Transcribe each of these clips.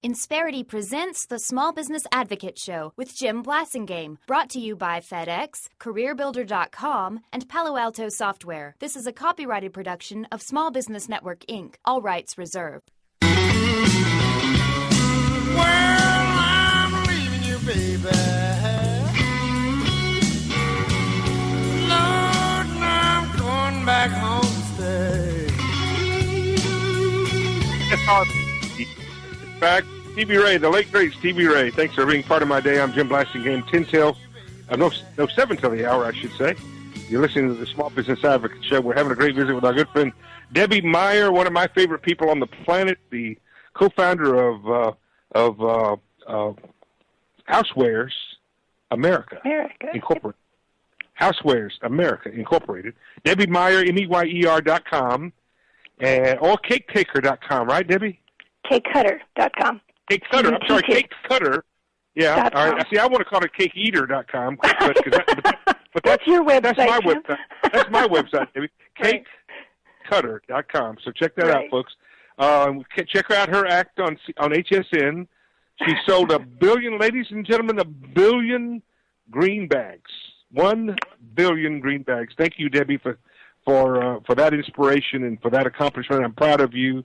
Insperity presents the Small Business Advocate Show with Jim Blasingame, brought to you by FedEx, CareerBuilder.com, and Palo Alto Software. This is a copyrighted production of Small Business Network, Inc., all rights reserved. Well, I'm leaving you, baby. Lord, now I'm going back home to stay. It's on. Back, Stevie Ray, the late great Stevie Ray. Thanks for being part of my day. I'm Jim Blasingame. 7 till the hour, I should say. You're listening to the Small Business Advocate Show. We're having a great visit with our good friend Debbie Meyer, one of my favorite people on the planet, the co-founder of Housewares America Incorporated. Housewares America Incorporated. Debbie Meyer, MEYER.com, or CakeTaker.com, right, Debbie? CakeCutter.com. CakeCutter. I'm sorry, CakeCutter. Yeah. All right. See, I want to call it CakeEater.com, but that's your website. That's my website. That's my website, Debbie. CakeCutter.com. So check that out, folks. Check out her act on HSN. She sold 1 billion, ladies and gentlemen, 1 billion green bags. 1 billion green bags. Thank you, Debbie, for that inspiration and for that accomplishment. I'm proud of you.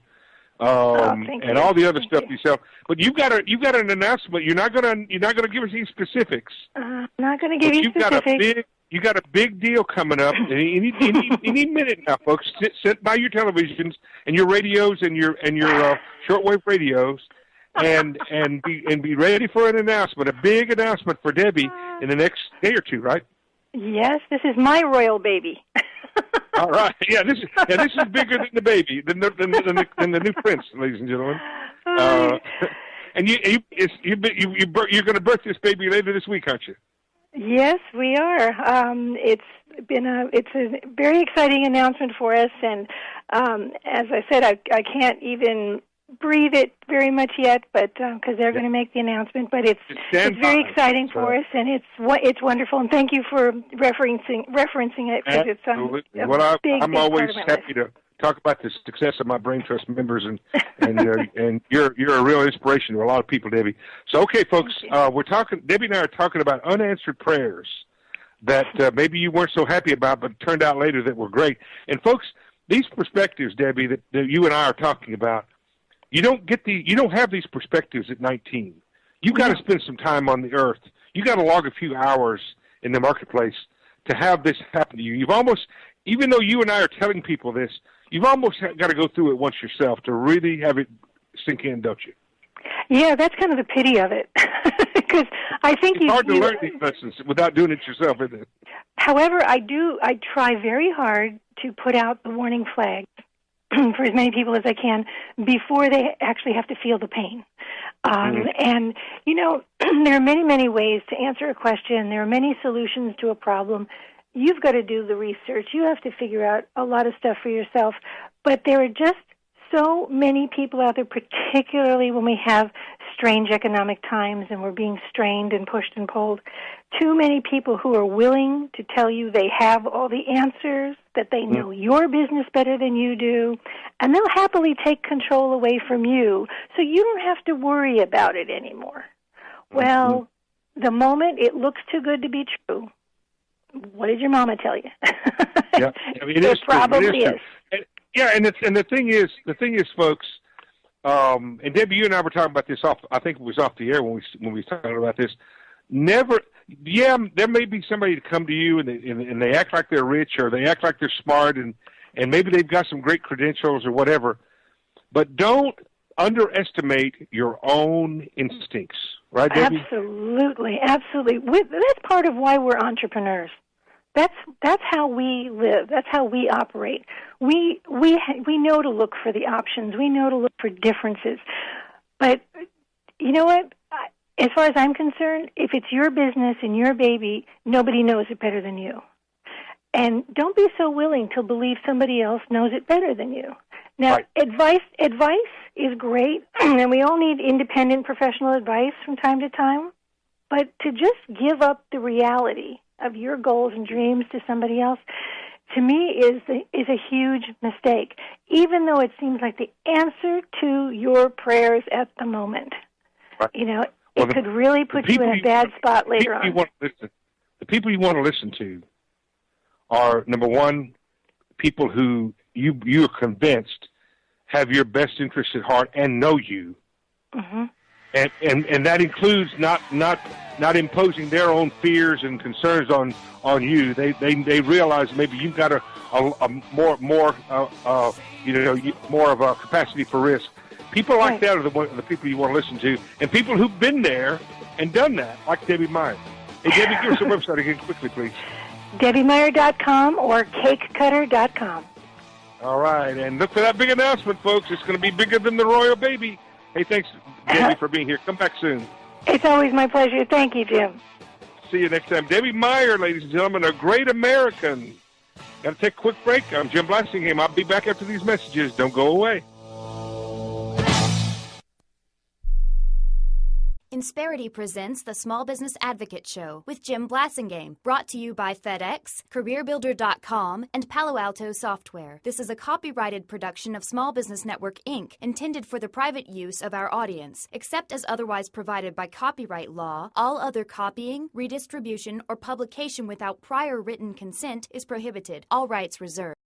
And all the other stuff you sell, but you've got an announcement. You're not gonna give us any specifics. I'm not gonna give you specifics. You got a big deal coming up any minute now, folks. Sit by your televisions and your radios and your shortwave radios, and be ready for an announcement, a big announcement for Debbie in the next day or two, right? Yes, this is my royal baby. All right. Yeah, this is bigger than the baby, than the new prince, ladies and gentlemen. And you're going to birth this baby later this week, aren't you? Yes, we are. It's a very exciting announcement for us, and as I said, I can't even breathe it very much yet, but because they're going to make the announcement. But it's very exciting for us, and it's wonderful. And thank you for referencing it, because it's I'm always happy to talk about the success of my Brain Trust members, and you're a real inspiration to a lot of people, Debbie. So, okay, folks, Debbie and I are talking about unanswered prayers that maybe you weren't so happy about, but it turned out later that were great. And folks, these perspectives, Debbie, that you and I are talking about, you don't have these perspectives at 19. You've got to spend some time on the earth. You got to log a few hours in the marketplace to have this happen to you. You've almost, even though you and I are telling people this, you've almost got to go through it once yourself to really have it sink in, don't you? Yeah, that's kind of the pity of it, because I think it's hard to learn these lessons without doing it yourself, isn't it? However, I try very hard to put out the warning flags for as many people as I can before they actually have to feel the pain. And, there are many, many ways to answer a question. There are many solutions to a problem. You've got to do the research. You have to figure out a lot of stuff for yourself. But there are just so many people out there, particularly when we have strange economic times and we're being strained and pushed and pulled, too many people who are willing to tell you they have all the answers, that they know your business better than you do, and they'll happily take control away from you so you don't have to worry about it anymore. Well, the moment it looks too good to be true, what did your mama tell you? Yeah, it probably is. And the thing is, folks, and Debbie, you and I were talking about this I think it was off the air when we were talking about this. There may be somebody to come to you and they act like they're rich or they act like they're smart and maybe they've got some great credentials or whatever, but don't underestimate your own instincts, right, Debbie? Absolutely. That's part of why we're entrepreneurs. That's how we live. That's how we operate. We know to look for the options. We know to look for differences. But you know what? As far as I'm concerned, if it's your business and your baby, nobody knows it better than you. And don't be so willing to believe somebody else knows it better than you. Now, advice is great, and we all need independent professional advice from time to time. But to just give up the reality of your goals and dreams to somebody else, to me, is a huge mistake, even though it seems like the answer to your prayers at the moment. Right. You know, Well, it could really put you in a bad spot later on. The people you want to listen to are, number one, people who you are convinced have your best interest at heart and know you. Mm-hmm. And that includes not imposing their own fears and concerns on you. They realize maybe you've got a more more of a capacity for risk. People like that are the people you want to listen to, and people who've been there and done that, like Debbie Meyer. Hey, Debbie, give us your website again quickly, please. DebbieMeyer.com or CakeCutter.com. All right, and look for that big announcement, folks. It's going to be bigger than the royal baby. Hey, thanks, Debbie, for being here. Come back soon. It's always my pleasure. Thank you, Jim. See you next time. Debbie Meyer, ladies and gentlemen, a great American. Got to take a quick break. I'm Jim Blasingame. I'll be back after these messages. Don't go away. Insperity presents the Small Business Advocate Show with Jim Blasingame, brought to you by FedEx, CareerBuilder.com, and Palo Alto Software. This is a copyrighted production of Small Business Network, Inc., intended for the private use of our audience. Except as otherwise provided by copyright law, all other copying, redistribution, or publication without prior written consent is prohibited. All rights reserved.